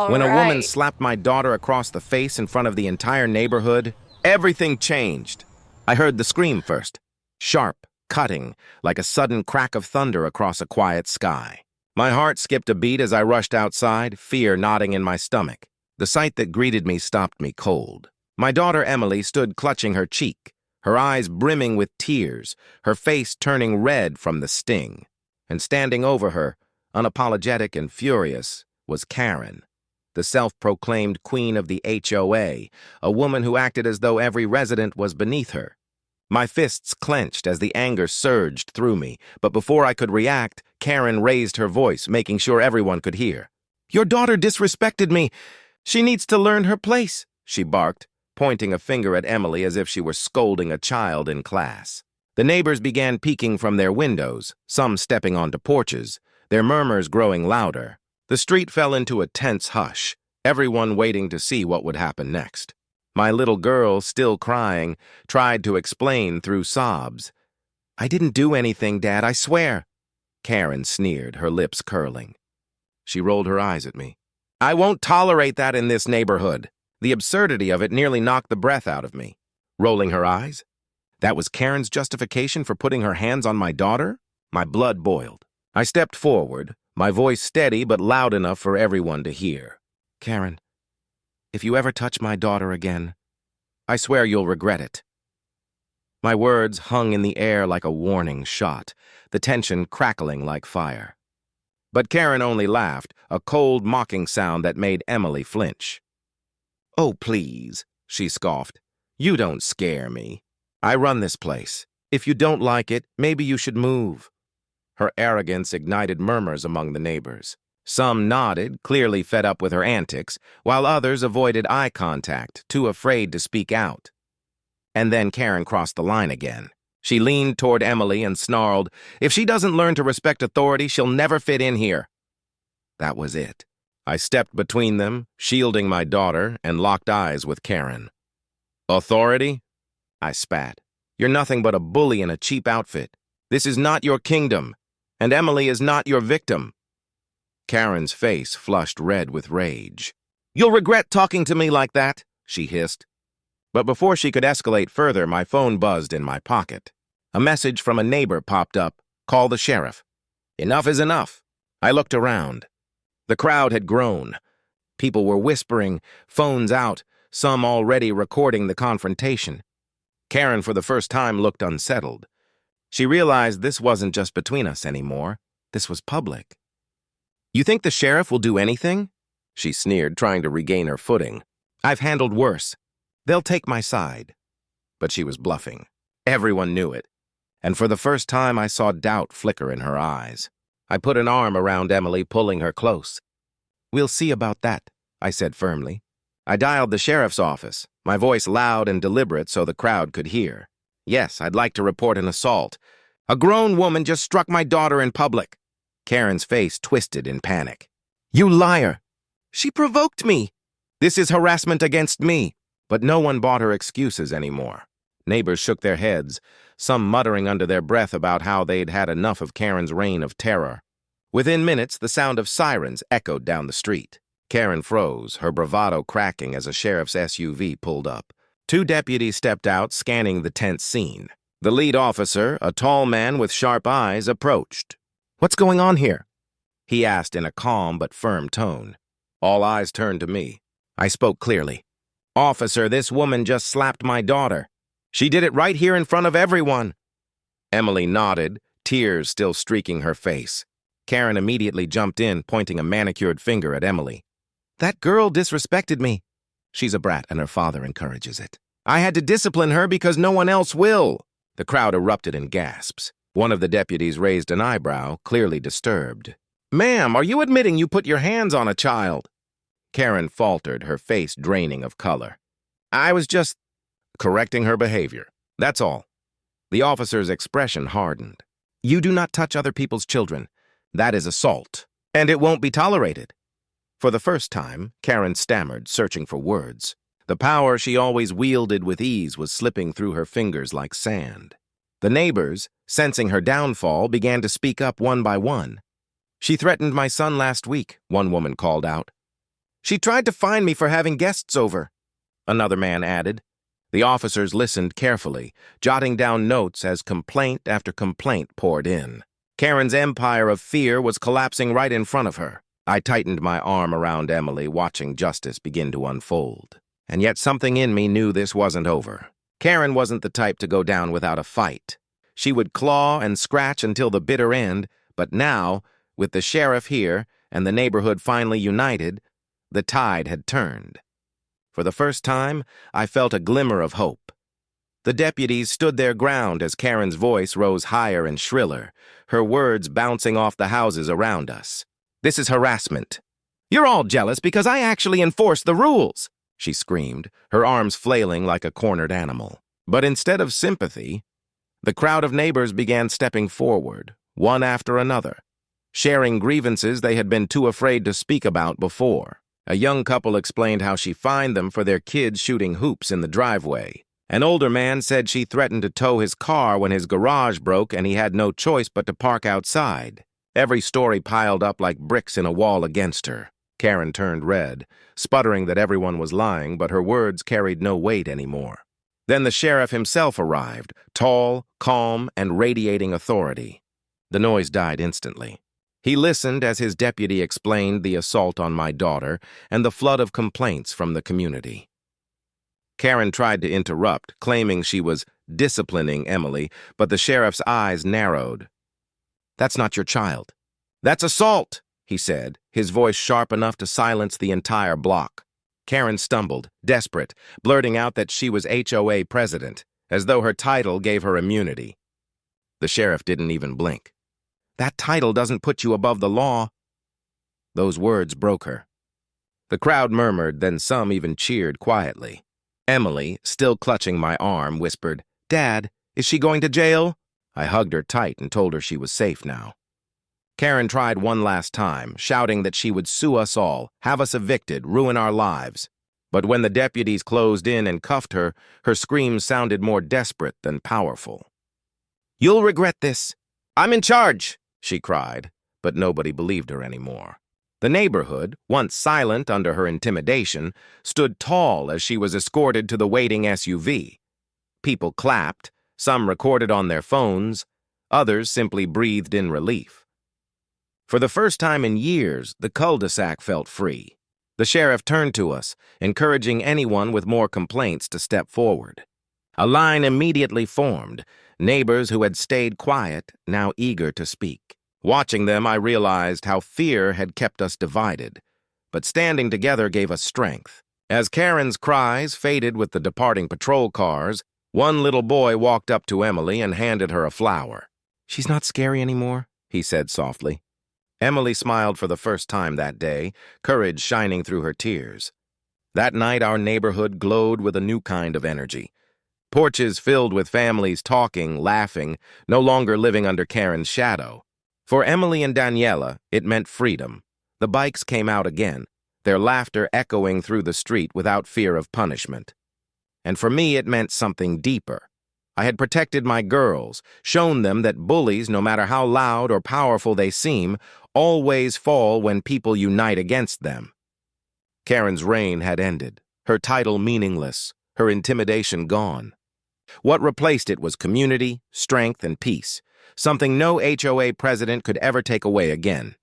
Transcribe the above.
All When a woman right. slapped my daughter across the face in front of the entire neighborhood, everything changed. I heard the scream first, sharp, cutting, like a sudden crack of thunder across a quiet sky. My heart skipped a beat as I rushed outside, fear knotting in my stomach. The sight that greeted me stopped me cold. My daughter Emily stood clutching her cheek, her eyes brimming with tears, her face turning red from the sting. And standing over her, unapologetic and furious, was Karen, the self-proclaimed queen of the HOA, a woman who acted as though every resident was beneath her. My fists clenched as the anger surged through me, but before I could react, Karen raised her voice, making sure everyone could hear. "Your daughter disrespected me. She needs to learn her place," she barked, pointing a finger at Emily as if she were scolding a child in class. The neighbors began peeking from their windows, some stepping onto porches, their murmurs growing louder. The street fell into a tense hush, everyone waiting to see what would happen next. My little girl, still crying, tried to explain through sobs. "I didn't do anything, Dad, I swear." Karen sneered, her lips curling. She rolled her eyes at me. "I won't tolerate that in this neighborhood." The absurdity of it nearly knocked the breath out of me. Rolling her eyes? That was Karen's justification for putting her hands on my daughter? My blood boiled. I stepped forward, my voice steady but loud enough for everyone to hear. "Karen, if you ever touch my daughter again, I swear you'll regret it." My words hung in the air like a warning shot, the tension crackling like fire. But Karen only laughed, a cold, mocking sound that made Emily flinch. "Oh, please," she scoffed. "You don't scare me. I run this place. If you don't like it, maybe you should move." Her arrogance ignited murmurs among the neighbors. Some nodded, clearly fed up with her antics, while others avoided eye contact, too afraid to speak out. And then Karen crossed the line again. She leaned toward Emily and snarled, "If she doesn't learn to respect authority, she'll never fit in here." That was it. I stepped between them, shielding my daughter, and locked eyes with Karen. "Authority?" I spat. "You're nothing but a bully in a cheap outfit. This is not your kingdom, and Emily is not your victim." Karen's face flushed red with rage. "You'll regret talking to me like that," she hissed. But before she could escalate further, my phone buzzed in my pocket. A message from a neighbor popped up. "Call the sheriff." Enough is enough. I looked around. The crowd had grown. People were whispering, phones out, some already recording the confrontation. Karen, for the first time, looked unsettled. She realized this wasn't just between us anymore. This was public. "You think the sheriff will do anything?" She sneered, trying to regain her footing. "I've handled worse. They'll take my side." But she was bluffing. Everyone knew it. And for the first time, I saw doubt flicker in her eyes. I put an arm around Emily, pulling her close. "We'll see about that," I said firmly. I dialed the sheriff's office, my voice loud and deliberate so the crowd could hear. "Yes, I'd like to report an assault. A grown woman just struck my daughter in public." Karen's face twisted in panic. "You liar! She provoked me! This is harassment against me." But no one bought her excuses anymore. Neighbors shook their heads, some muttering under their breath about how they'd had enough of Karen's reign of terror. Within minutes, the sound of sirens echoed down the street. Karen froze, her bravado cracking as a sheriff's SUV pulled up. Two deputies stepped out, scanning the tense scene. The lead officer, a tall man with sharp eyes, approached. "What's going on here?" he asked in a calm but firm tone. All eyes turned to me. I spoke clearly. "Officer, this woman just slapped my daughter. She did it right here in front of everyone." Emily nodded, tears still streaking her face. Karen immediately jumped in, pointing a manicured finger at Emily. "That girl disrespected me. She's a brat and her father encourages it. I had to discipline her because no one else will." The crowd erupted in gasps. One of the deputies raised an eyebrow, clearly disturbed. "Ma'am, are you admitting you put your hands on a child?" Karen faltered, her face draining of color. "I was just correcting her behavior. That's all." The officer's expression hardened. "You do not touch other people's children. That is assault, and it won't be tolerated." For the first time, Karen stammered, searching for words. The power she always wielded with ease was slipping through her fingers like sand. The neighbors, sensing her downfall, began to speak up one by one. "She threatened my son last week," one woman called out. She tried to fine me for having guests over, another man added. The officers listened carefully, jotting down notes as complaint after complaint poured in. Karen's empire of fear was collapsing right in front of her. I tightened my arm around Emily, watching justice begin to unfold. And yet something in me knew this wasn't over. Karen wasn't the type to go down without a fight. She would claw and scratch until the bitter end, but now, with the sheriff here and the neighborhood finally united, the tide had turned. For the first time, I felt a glimmer of hope. The deputies stood their ground as Karen's voice rose higher and shriller, her words bouncing off the houses around us. "This is harassment. You're all jealous because I actually enforce the rules," she screamed, her arms flailing like a cornered animal. But instead of sympathy, the crowd of neighbors began stepping forward, one after another, sharing grievances they had been too afraid to speak about before. A young couple explained how she fined them for their kids shooting hoops in the driveway. An older man said she threatened to tow his car when his garage broke and he had no choice but to park outside. Every story piled up like bricks in a wall against her. Karen turned red, sputtering that everyone was lying, but her words carried no weight anymore. Then the sheriff himself arrived, tall, calm, and radiating authority. The noise died instantly. He listened as his deputy explained the assault on my daughter and the flood of complaints from the community. Karen tried to interrupt, claiming she was disciplining Emily, but the sheriff's eyes narrowed. "That's not your child. That's assault," he said, his voice sharp enough to silence the entire block. Karen stumbled, desperate, blurting out that she was HOA president, as though her title gave her immunity. The sheriff didn't even blink. "That title doesn't put you above the law." Those words broke her. The crowd murmured, then some even cheered quietly. Emily, still clutching my arm, whispered, "Dad, is she going to jail?" I hugged her tight and told her she was safe now. Karen tried one last time, shouting that she would sue us all, have us evicted, ruin our lives. But when the deputies closed in and cuffed her, her screams sounded more desperate than powerful. "You'll regret this. I'm in charge," she cried, but nobody believed her anymore. The neighborhood, once silent under her intimidation, stood tall as she was escorted to the waiting SUV. People clapped, some recorded on their phones, others simply breathed in relief. For the first time in years, the cul-de-sac felt free. The sheriff turned to us, encouraging anyone with more complaints to step forward. A line immediately formed, neighbors who had stayed quiet, now eager to speak. Watching them, I realized how fear had kept us divided, but standing together gave us strength. As Karen's cries faded with the departing patrol cars, one little boy walked up to Emily and handed her a flower. "She's not scary anymore," he said softly. Emily smiled for the first time that day, courage shining through her tears. That night, our neighborhood glowed with a new kind of energy. Porches filled with families talking, laughing, no longer living under Karen's shadow. For Emily and Daniela, it meant freedom. The bikes came out again, their laughter echoing through the street without fear of punishment. And for me, it meant something deeper. I had protected my girls, shown them that bullies, no matter how loud or powerful they seem, always fall when people unite against them. Karen's reign had ended, her title meaningless, her intimidation gone. What replaced it was community, strength, and peace, something no HOA president could ever take away again.